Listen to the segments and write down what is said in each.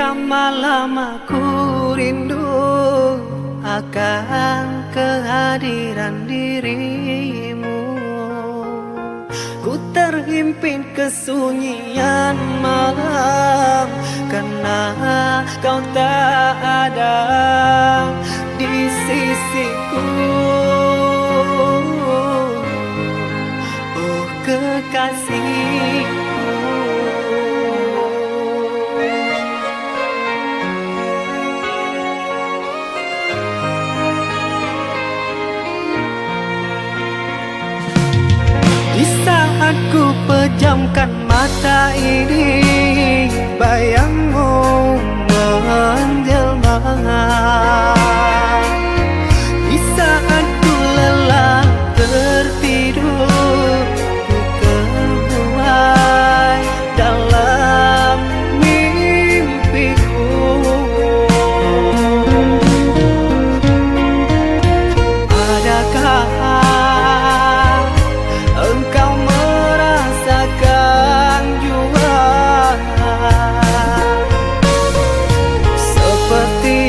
Ketika malam aku rindu akan kehadiran dirimu, ku terhimpit kesunyian malam karena kau tak ada di sisiku. Oh kekasihku, di saat ku pejamkan mata ini, bayangmu menjelma. Di saat ku lelah tertidur, ku terbuai dalam mimpiku. Adakah engkau merasakan jua seperti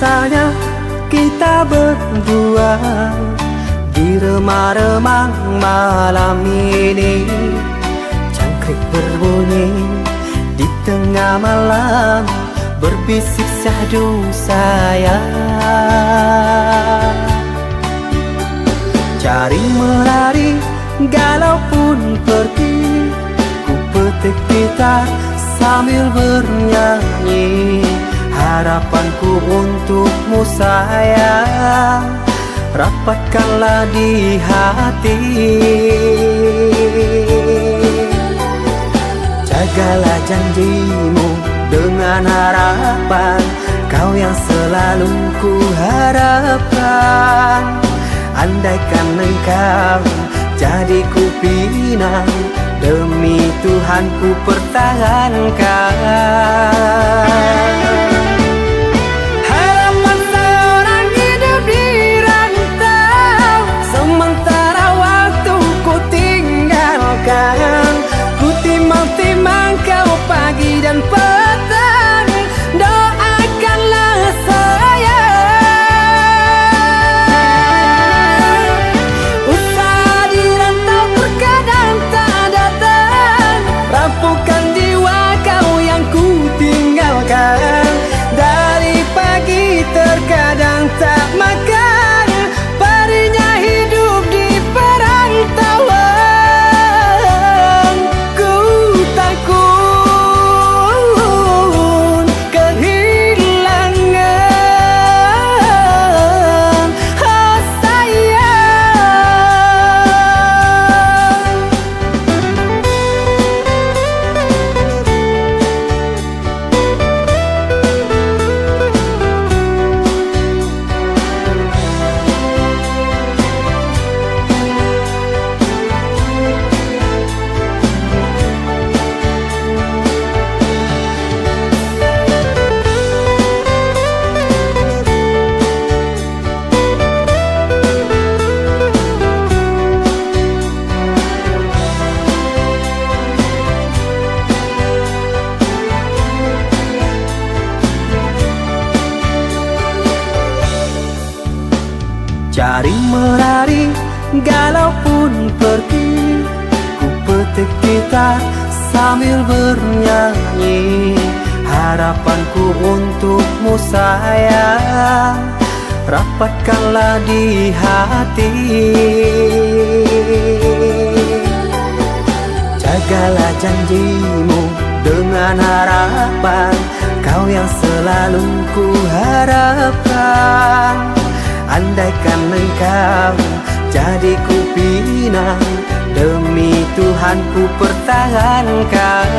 Rasanya kita berdua di remang-remang malam ini. Jangkrik berbunyi di tengah malam, berbisik syahdu sayang. Jaring melari, galau pun pergi, ku petik gitar sambil bernyanyi. Harapanku untukmu sayang, rapatkanlah di hati. Jagalah janjimu dengan harapan, kau yang selalu ku harapkan. Andaikan engkau jadi ku pinang, demi Tuhan ku pertahankan. Harapan seorang hidup di rantau, sementara waktu ku tinggalkan. Ku timang-timang kau pagi dan petang, doakanlah saya. Usaha di rantau terkadang tak datang, rapuhkan jiwa kau yang ku tinggalkan. Dari pagi terkadang tak makan, perihnya hidup di perantauan. Ku takut kehilangan, oh sayang. Jaring melari, galau pun pergi, ku petik gitar sambil bernyanyi. Harapanku untukmu sayang, rapatkanlah di hati. Jagalah janjimu dengan harapan, kau yang selalu ku harapkan. Andaikan engkau jadi ku pinang, demi Tuhan ku pertahankan.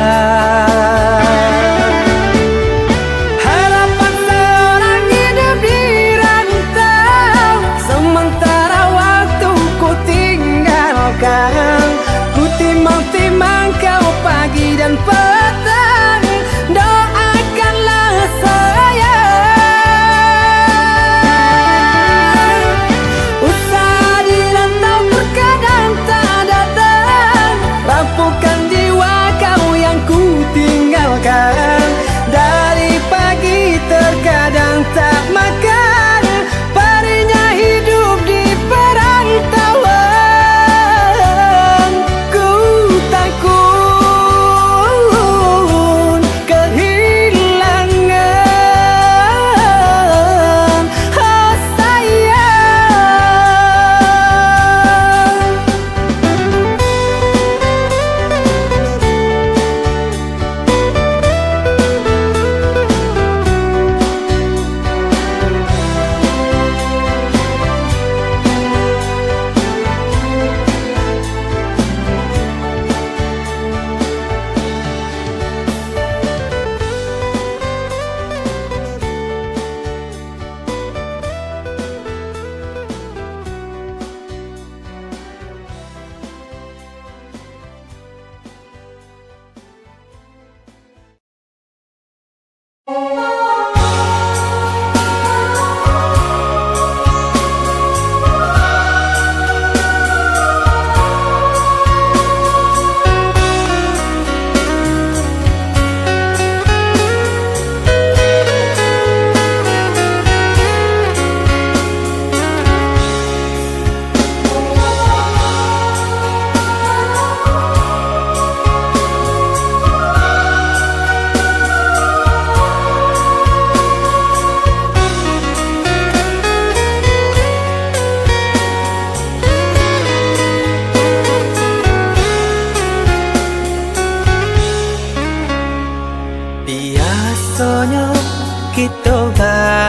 Harapan seorang hidup di rantau, sementara waktu ku tinggalkan. Ku timang-timang kau pagi dan petang, doakanlah saya. Rapuhkan jiwa kau yang ku tinggalkan. Dari pagi terkadang tak makan, perihnya hidup di perantauan. Ku takut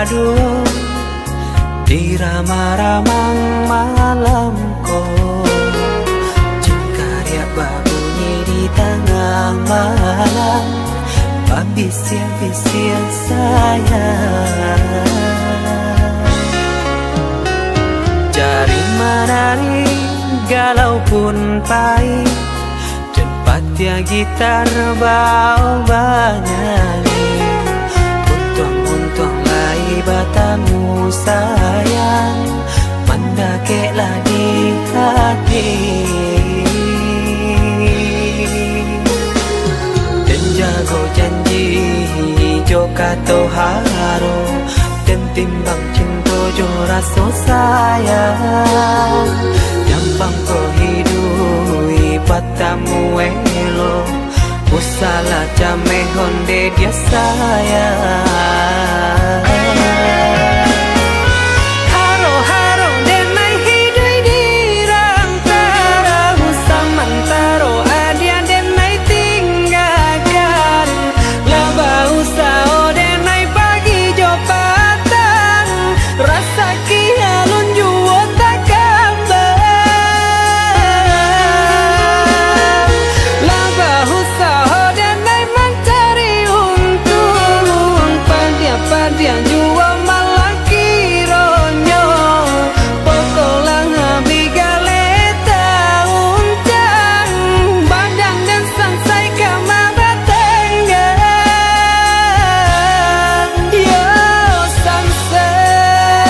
aduh di ramang-ramang malamku, cengkarya berbunyi di tengah malam, babisir-bisir sayang. Jari menari galau pun pahit, dan patia gitar bau bernyanyi. Untung lai batamu sayang, mendakeklah di hati. Dan jago janji jo kato haro, dan timbang cinta jo rasa sayang. Gampang ko hidui batamu elo, usala jame honde dia sayang. Haro-haro denai hidui di rantara, samantaro adia denai tinggalkan. Laba usao denai pagi jo patang, rasa kialun juo tak kabar. Laba usao denai mencari untung, padia juo malah kironyo. Pokolang habi galeta uncang, badang dan sansai kama batenggang. Yo sansai,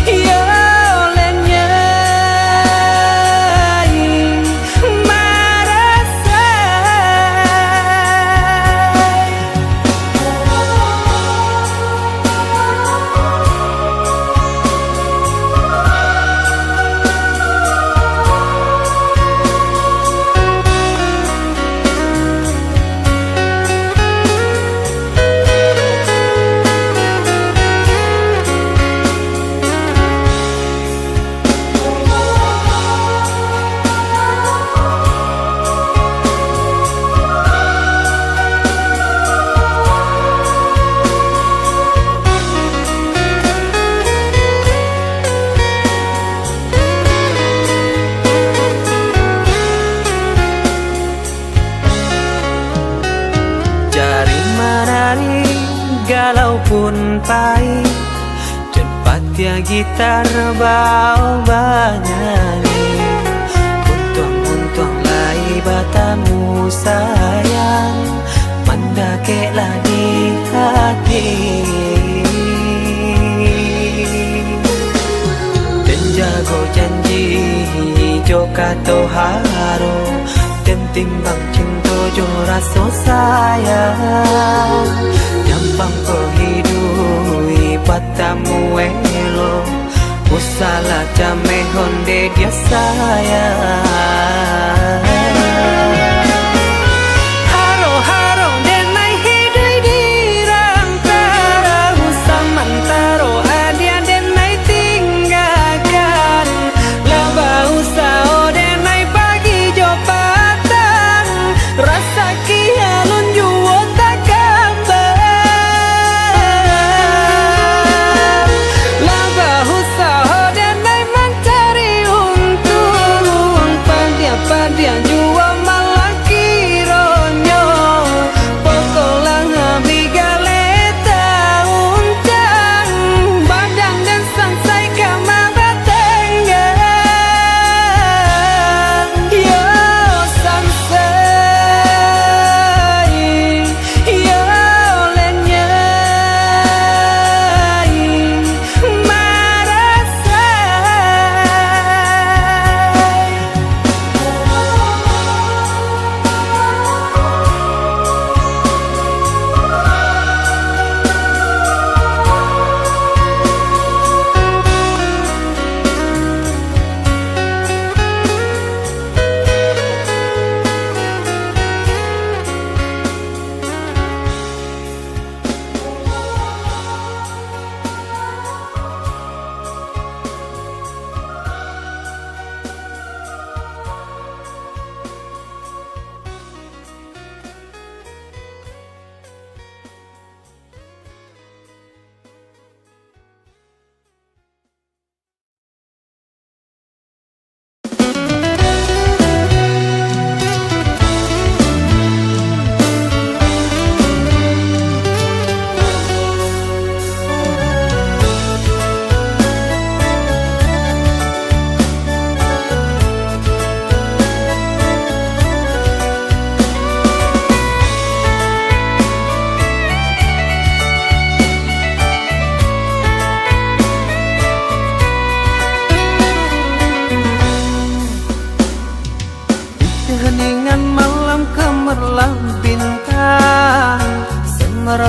yo lenyai, marasai. Jari menari galau pun pahit, dan patia gitar bau bernyanyi. Untung lai batamu sayang, mendakeklah di hati. Dan jago janji jo kato haro, dan timbang cinta jo rasa sayang. Gampang ko hidui batamu elo, usala jame honde dia sayang. Haro-haro denai hidui di rantara, samantaro adia denai tinggalkan. Laba usao denai pagi jo patang, rasa kialun juo tak kabar. Laba usao denai mencari untung, padia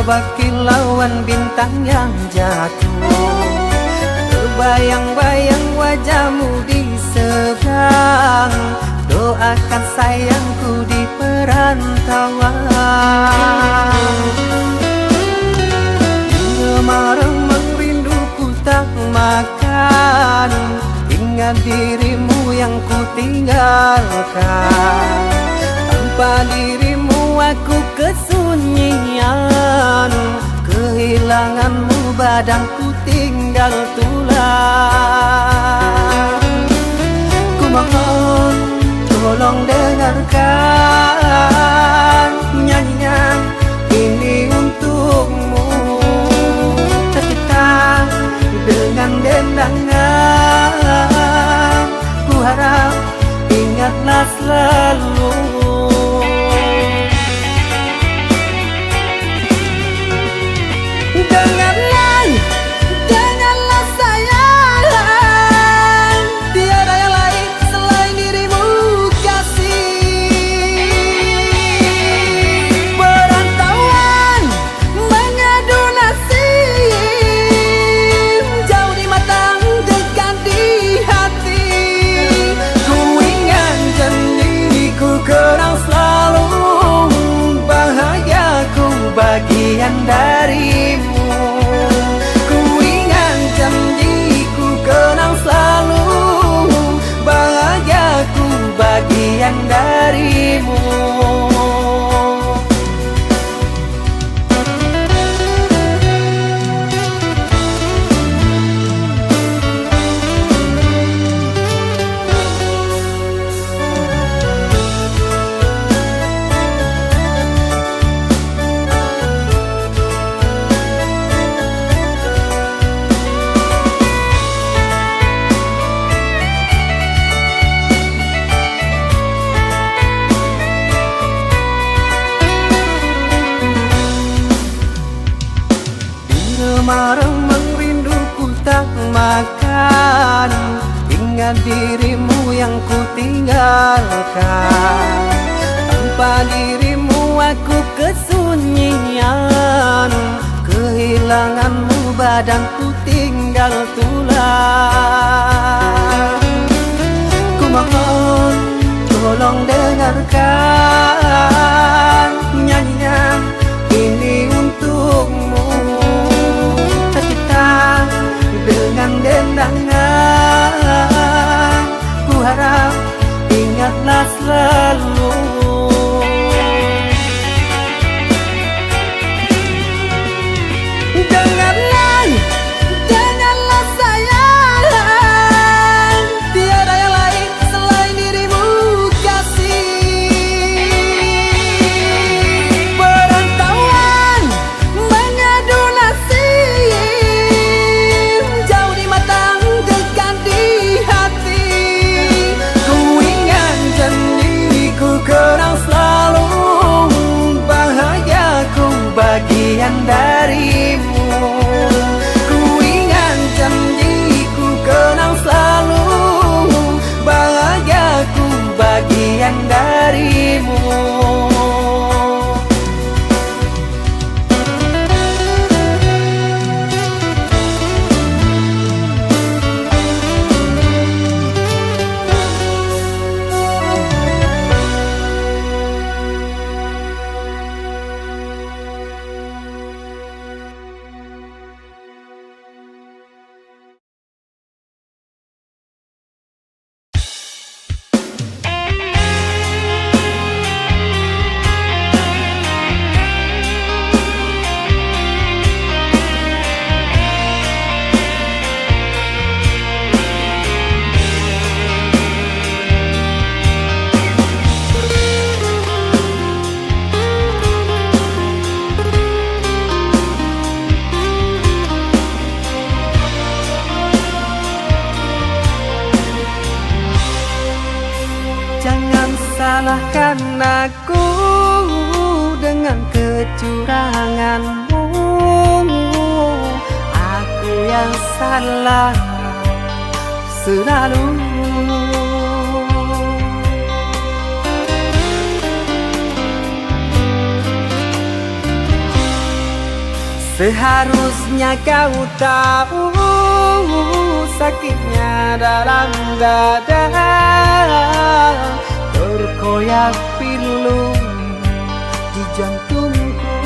coba kilauan bintang yang jatuh. Terbayang-bayang wajahmu di seberang, doakan sayangku di perantauan. Remang-remang rinduku tak makan, ingat dirimu yang ku tinggalkan. Tanpa dirimu aku kesunyian, kehilanganmu badanku tinggal tulang. Ku mohon tolong dengarkan nyanyian ini untukmu, tercipta dengan dendangan. Ku harap ingatlah selalu. Dengarlah sayang, tiada yang lain selain dirimu kasih. Perantauan mengadu nasib, jauh di mata dekat di hati. Ku ingat janjiku kenang selalu, bahagiaku bagian darimu. Bagian darimu. Remang-remang rinduku tak makan, ingat dirimu yang ku tinggalkan. Tanpa dirimu aku kesunyian, kehilanganmu badanku tinggal tulang. Ku mohon tolong dengarkan nyanyian ini untukmu, dengan dendangan. Ku harap ingatlah selalu. Dengarlah sayang, tiada yang lain selain dirimu kasih. Perantauan mengadu nasib, jauh di mata dekat di hati. Ku ingat janjiku kenang selalu, bahagiaku bagian darimu. Ku ingat janjiku kenang selalu, bahagiaku bagian darimu. Salahkan aku dengan kecuranganmu. Aku yang salah selalu. Seharusnya kau tahu sakitnya dalam dada, terkoyak pilu di jantungku.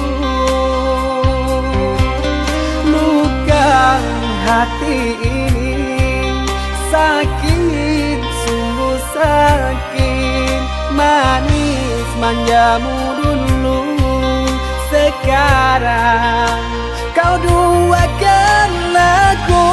Luka hati ini sakit, sungguh sakit. Manis manjamu dulu, sekarang kau duakan aku.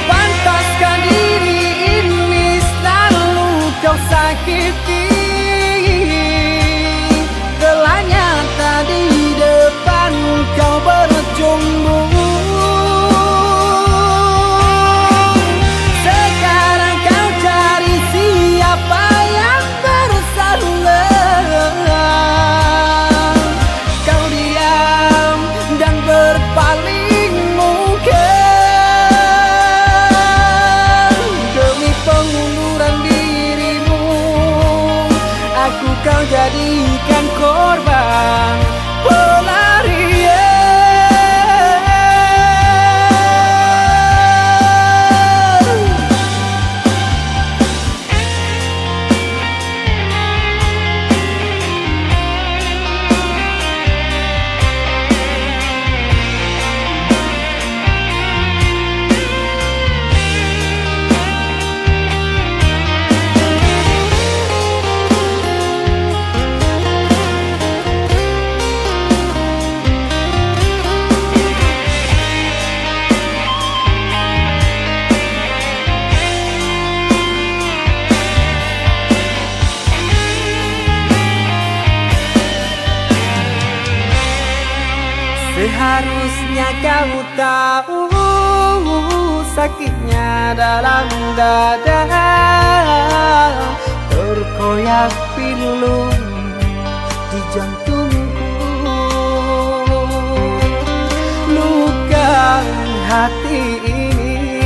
Pantaskah diri ini selalu kau sakiti? Telah nyata di depan kau berjumpa. Kau jadikan korban pelarian. Seharusnya kau tahu sakitnya dalam dada, terkoyak pilu di jantungku. Luka hati ini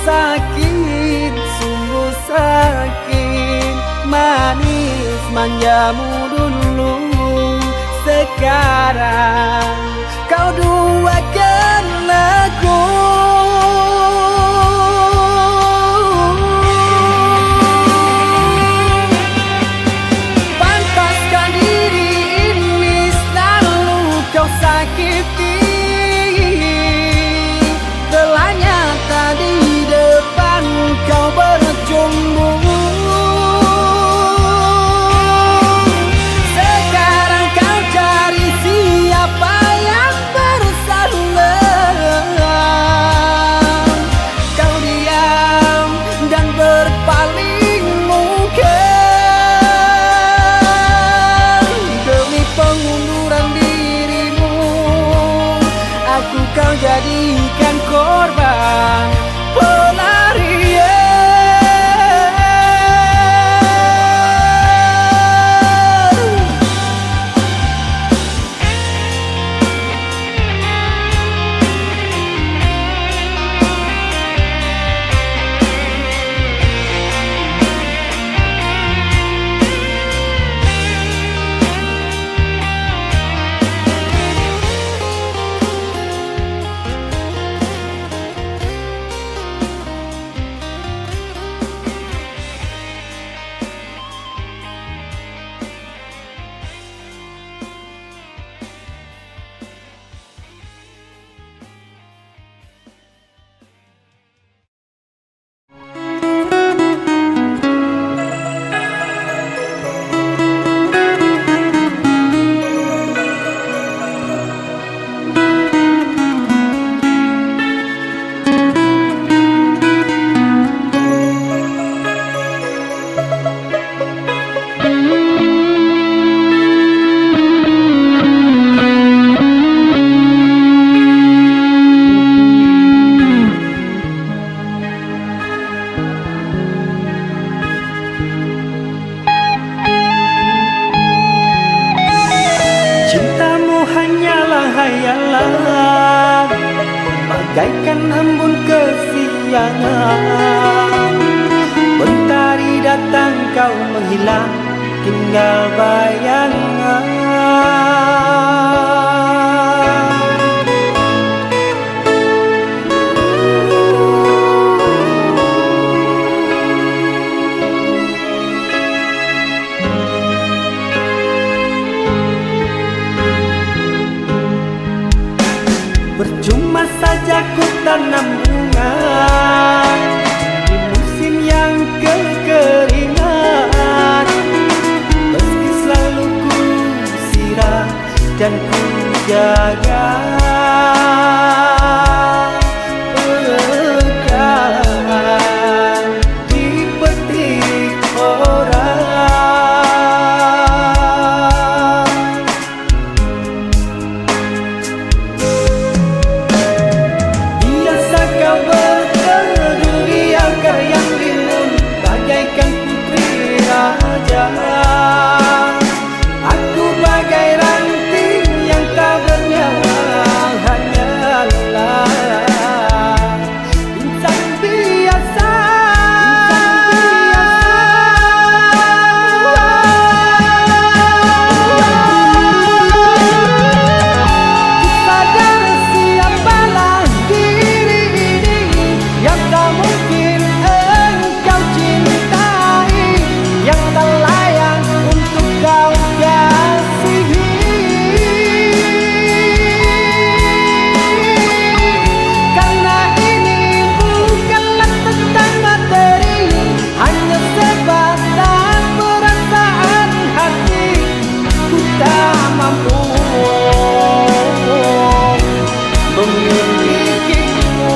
sakit, sungguh sakit. Manis manjamu dulu, sekarang kau duakan aku. Pantaskah diri ini selalu kau sakiti? Telah nyata di depan kau berjumpa. Kau jadikan korban pelarian. hayalan bagaikan embun kesiangan. Mentari datang kau menghilang, tinggal bayangan. Percuma saja ku tanam bunga di musim yang kekeringan, meski selalu ku siram dan ku jaga. Pekan dipetik orang, biasa kau berteduh di akar yang rimbun bagaikan putri raja. Aku bagai ranting yang tak bernyawa, hanyalah insan biasa. Sadar siapalah diri ini yang tak mungkin engkau cintai, yang tak layak untuk kau kasihi. Karena ini bukanlah tentang materi, hanya sebatas perasaan hati. Ku tak mampu memilikimu.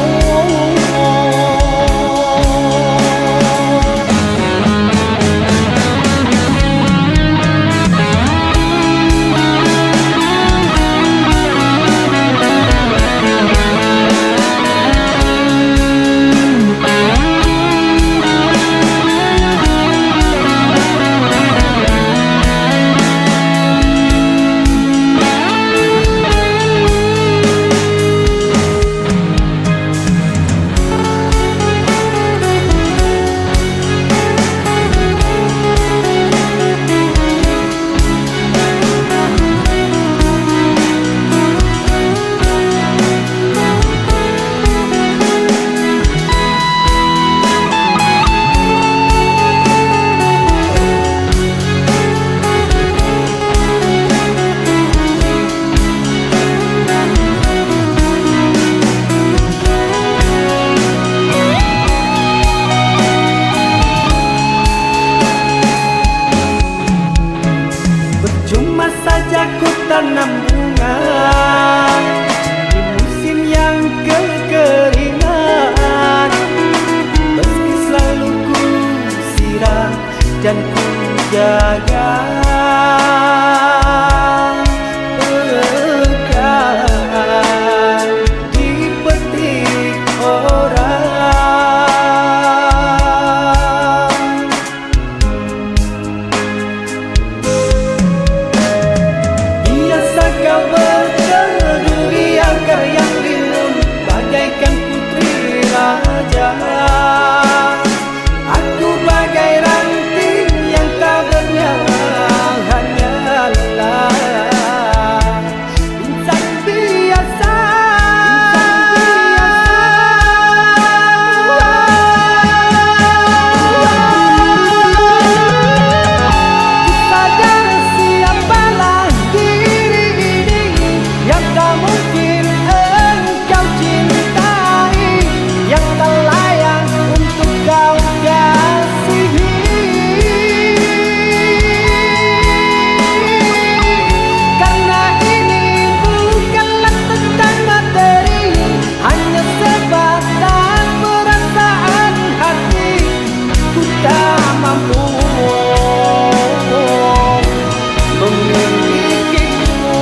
Percuma saja ku tanam bunga di musim yang kekeringan, meski selalu ku siram dan ku jaga. Pekan dipetik orang, biasa kau berteduh di akar yang rimbun bagaikan putri raja. Aku bagai ranting yang tak bernyawa, hanyalah insan biasa. Sadar siapalah diri ini yang tak mungkin engkau cintai, yang tak layak untuk kau kasihi. Karena ini bukanlah tentang materi, hanya sebatas perasaan hati. Ku tak mampu memilikimu.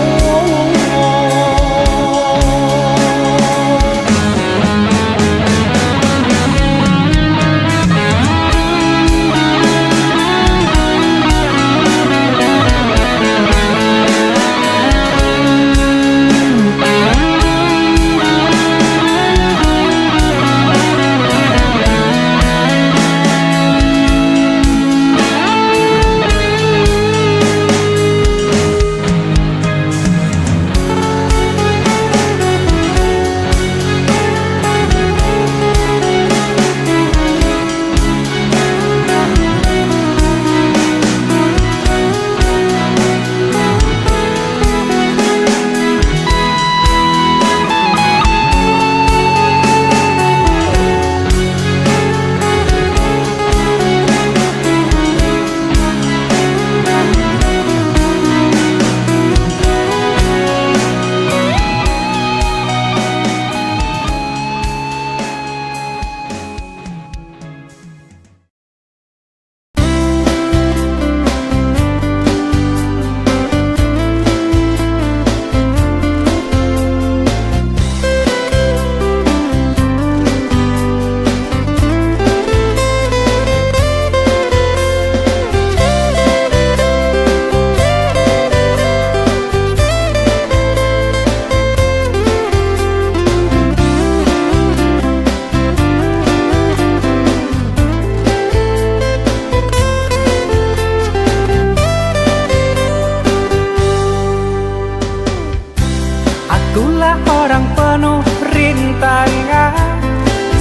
Akulah orang penuh rintangan,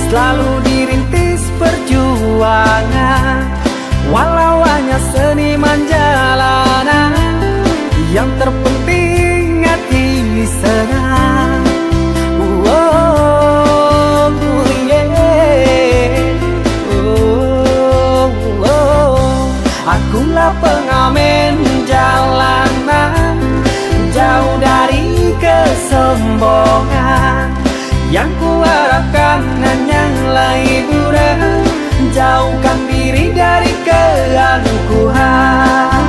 selalu dirintis perjuangan. Walau hanya seniman jalanan, yang terpenting hati senang. Oh, yeah. Akulah pengamen jalanan, jauh dari kesombongan. Yang kuharapkan hanyalah hiburan, jauhkan diri dari keangkuhan.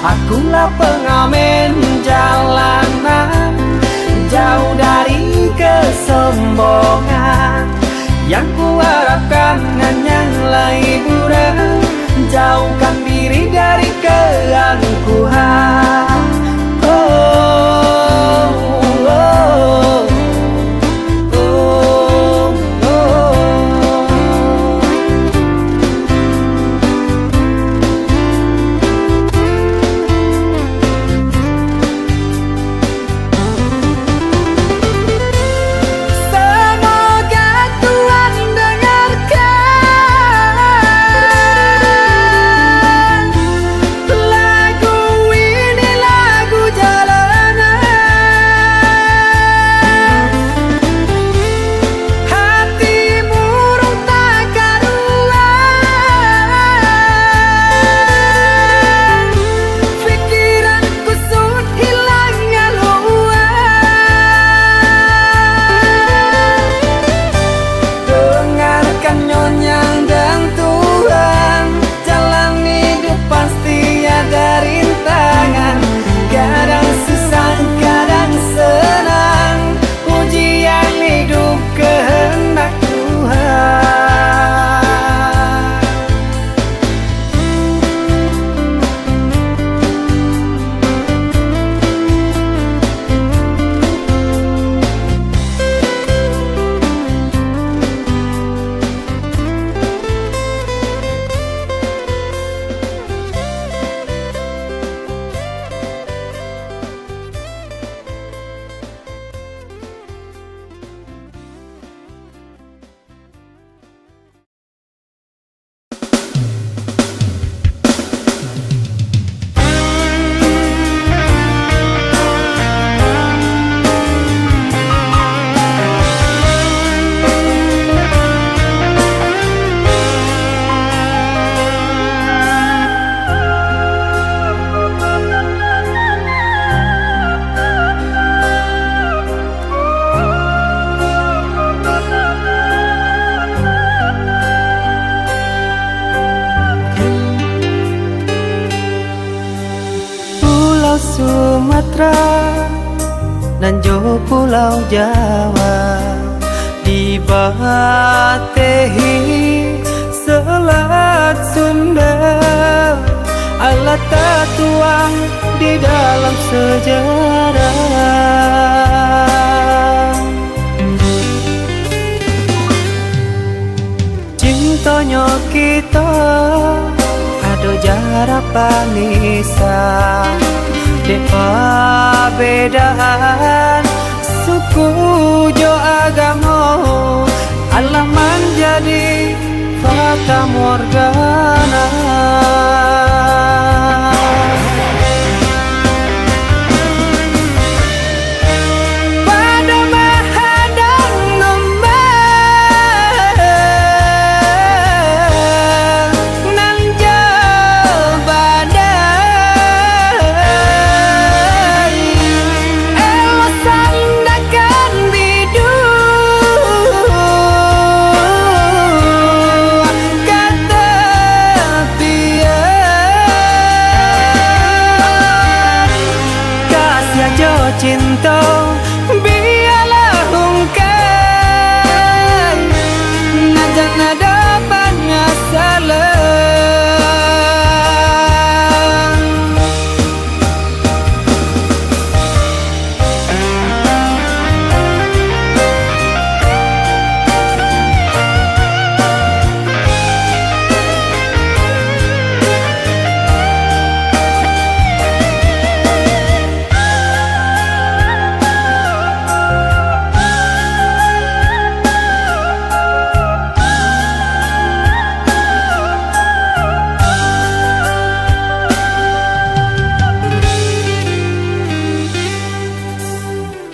Akulah pengamen jalanan, jauh dari kesombongan. Yang kuharapkan hanyalah hiburan, jauhkan diri dari keangkuhan. Sumatera nan jo Pulau Jawa dibatehi Selat Sunda. Allah tak tuang di dalam sejarah. Cintonyo kita ado jarak panisa, depa bedaan suku jo agamo. Allah menjadi fata morgana. Pada mahadang nombor nan jauh badai, elo sandakan bidu cinta biarlah hungkai, najan ada banyak salah.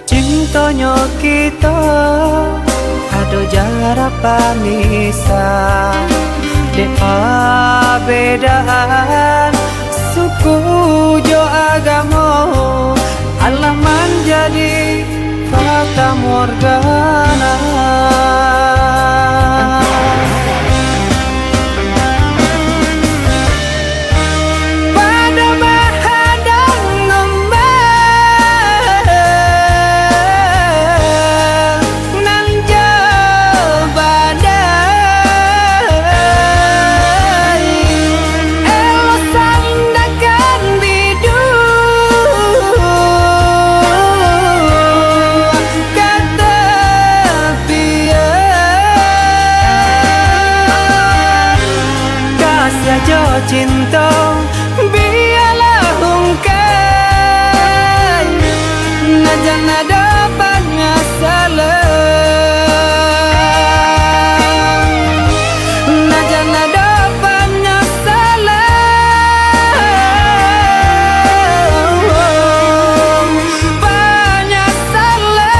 Cintonyo kita ado jarak panisa, depa bedaan suku jo agamo. Allah menjadi fata morgana. Cinta biarlah hungkai, najan ada banyak salah, najan ada banyak salah, banyak salah.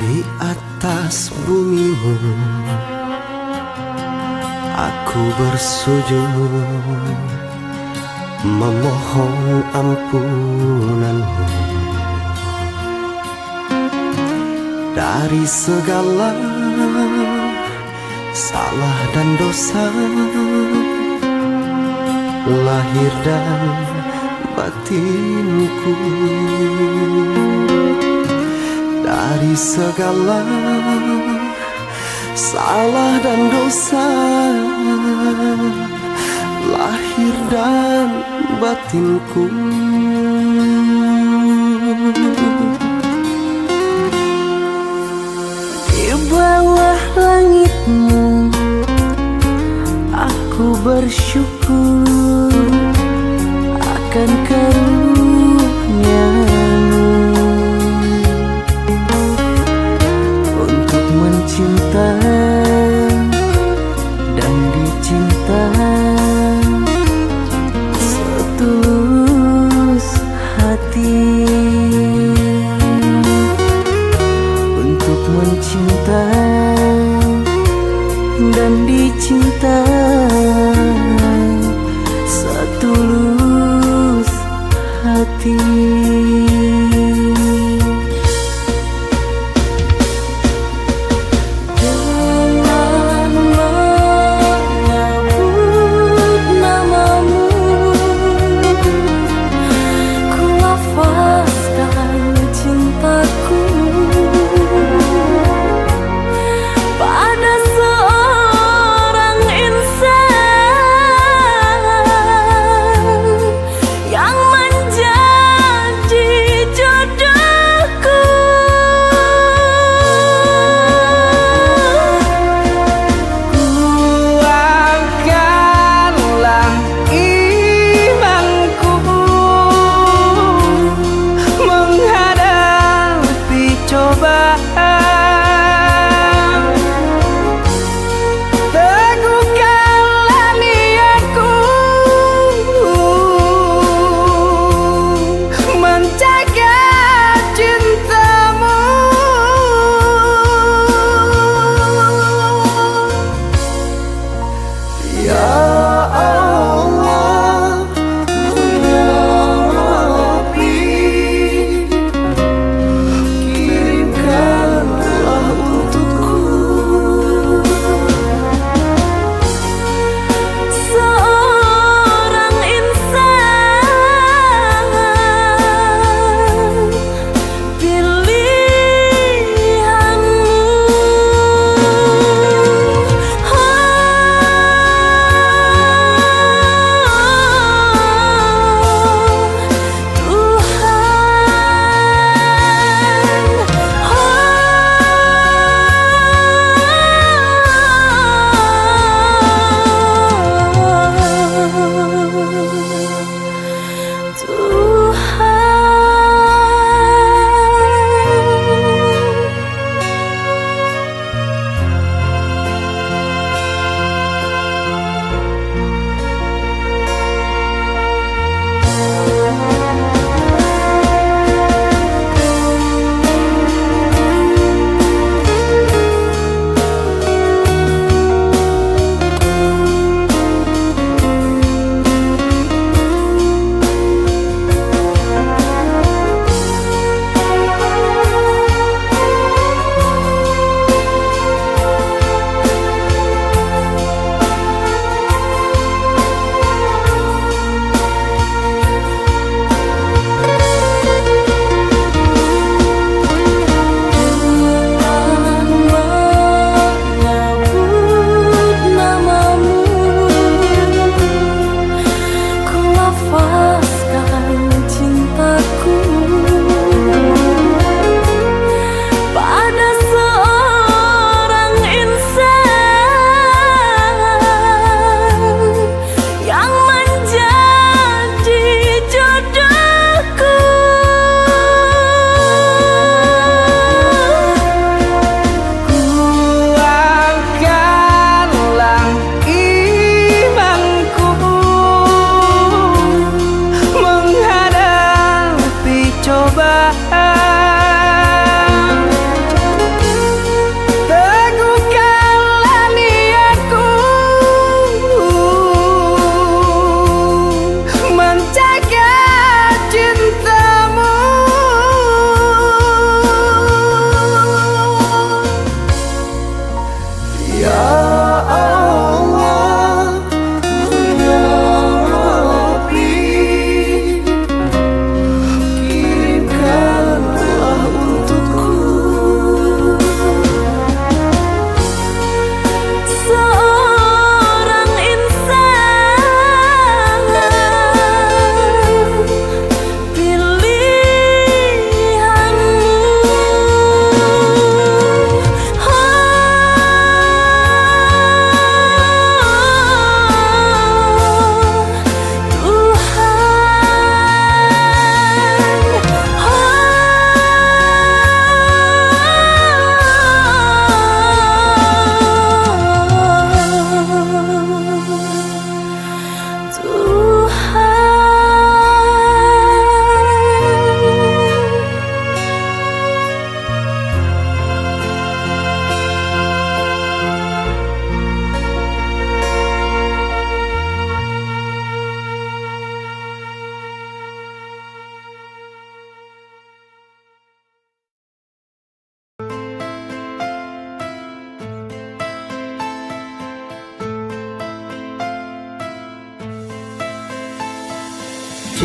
Di atas bumimu aku bersujud memohon ampunanmu dari segala salah dan dosa lahir dan batinku, dari segala salah dan dosa lahir dan batinku. Di bawah langitmu aku bersyukur akan karunia-Mu. dan dicintai setulus hati.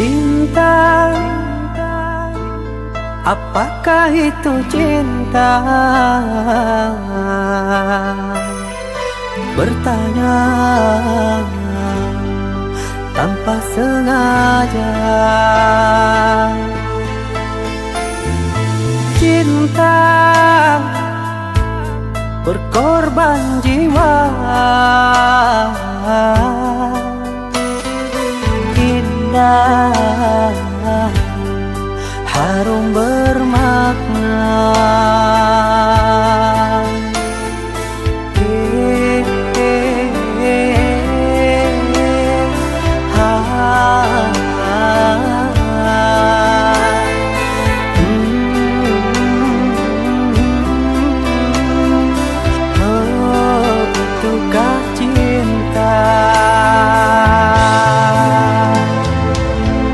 Cinta, apakah itu cinta? Bertanya tanpa sengaja. Cinta berkorban jiwa, indah, harum bermakna. Itukah cinta?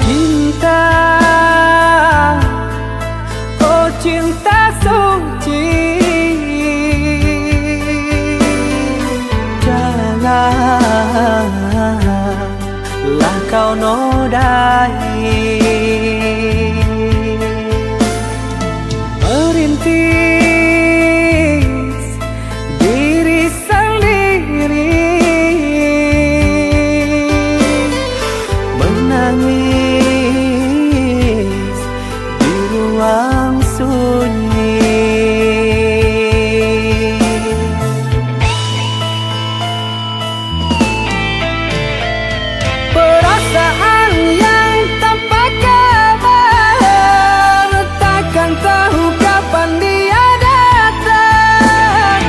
Cinta, oh cinta suci, janganlah kau nodai. Merintis diri sendiri, menangis di ruang sunyi. Perasaan yang tanpa kabar, takkan tahu kapan dia datang.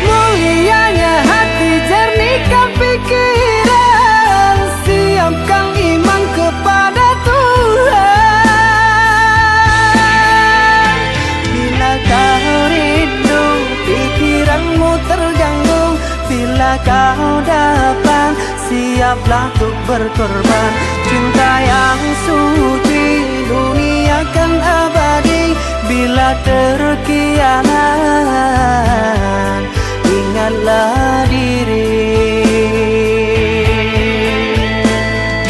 Mulianya hati, jernihkan pikiran, siapkan iman kepada Tuhan. Bila kau rindu, pikiranmu terganggu, bila kau datang, siaplah untuk berkorban. Cinta yang suci, dunia kan abadi. Bila terkianat, ingatlah diri.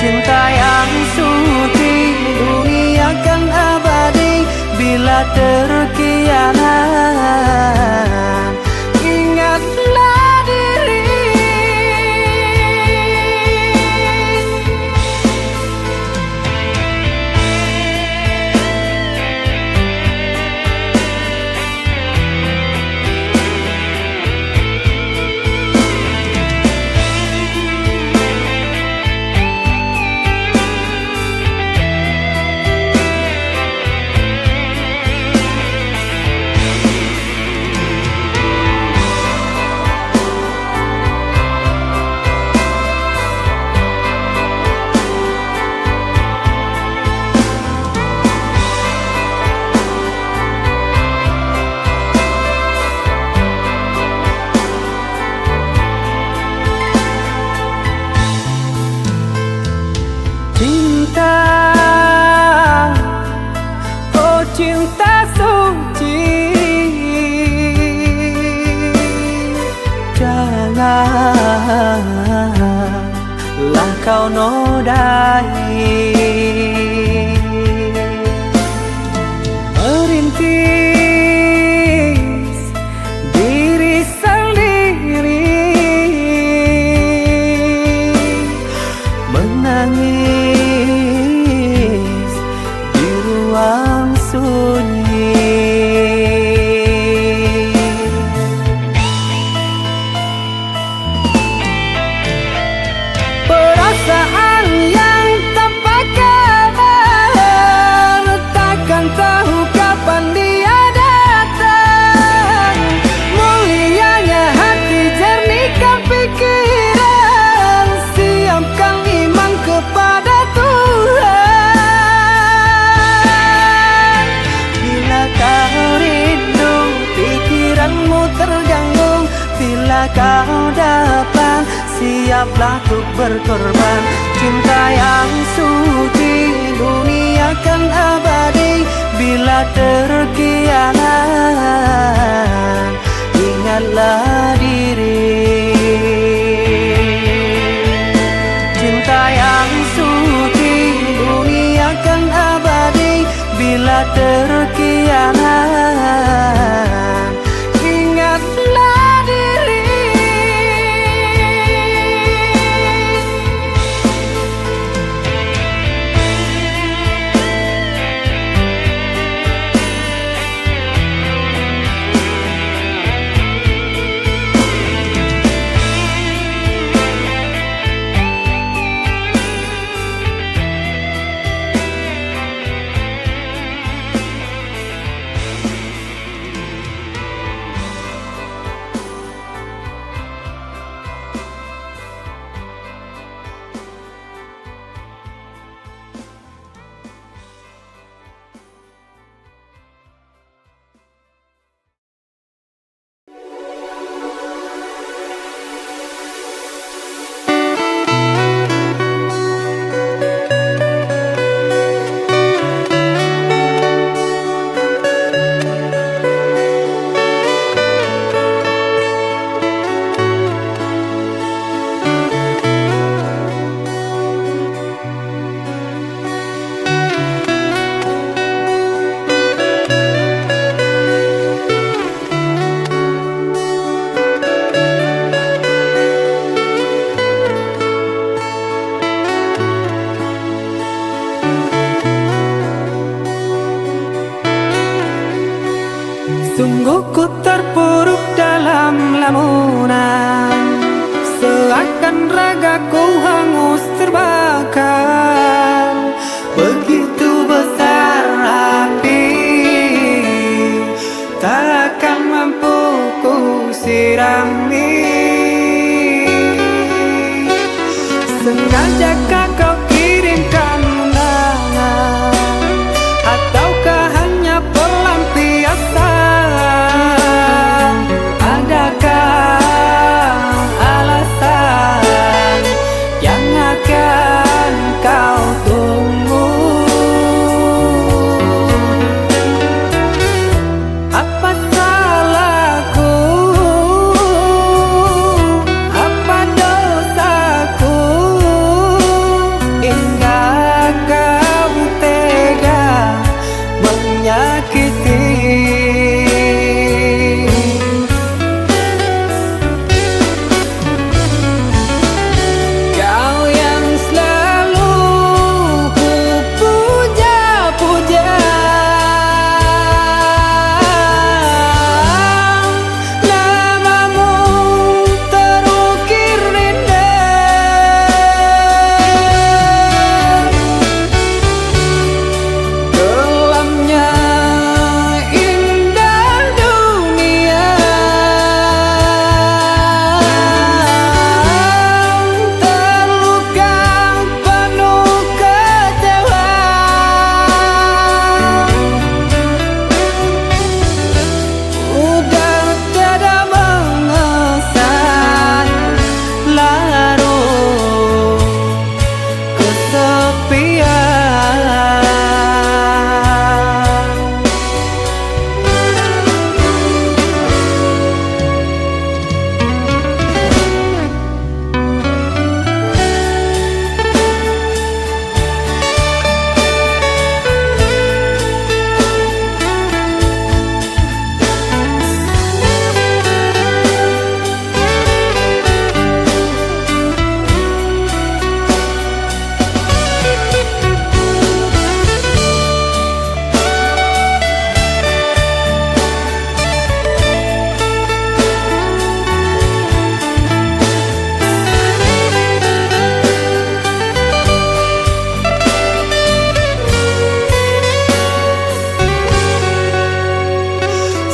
Cinta yang suci, dunia kan abadi. Bila terkianat, ingatlah diri. Cinta, oh cinta suci, janganlah kau nodai. Merintis diri sendiri, menangis di ruang sunyi. Perasaan yang tanpa kabar, takkan tahu kapan dia datang. Mulianya hati, jernihkan pikiran, siapkan iman kepada Tuhan. Bila kau rindu, pikiranmu terganggu, bila kau datang, siaplah untuk berkorban. Cinta yang suci, dunia kan abadi. Bila terkianat, ingatlah diri. Cinta yang suci, dunia terkianat, ingatlah diri. Sungguh ku terpuruk dalam lamunan, seakan ragaku hangus terbakar. Begitu besar api, takkan mampu ku sirami. Sengajakah kau kirimkan undangan, ataukah hanya pelampiasan?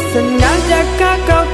Sengajakah kau